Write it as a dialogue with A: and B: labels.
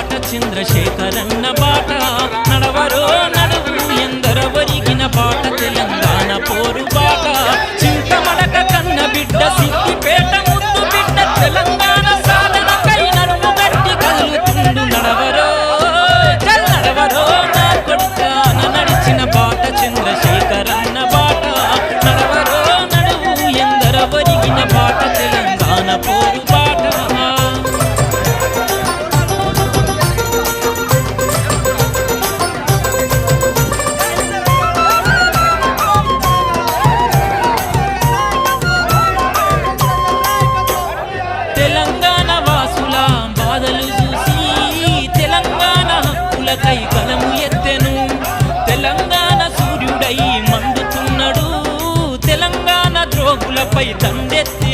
A: బాట చంద్రశేఖరన్న బాట నడవరో నడువు ఎందరవరిగిన బాట తెలంగాణ పోరు బాట చింతమడక కన్న బిడ్డ సిద్దిపేట ముద్దు బిడ్డ తెలంగాణ సాధనకై నడుము గట్టి కదులుతుండు నడవరో నడవరో నా కొడుకాన నడిచిన బాట చంద్రశేఖరన్న బాట నడవరో నడువు ఎందరవరిగిన బాట తెలంగాణ పోరు బాట తెలంగాణ వాసుల బాధలు చూసి తెలంగాణ హక్కులకై కలము ఎత్తెను తెలంగాణ సూర్యుడై మండుతున్నాడు తెలంగాణ ద్రోగులపై దండెత్తి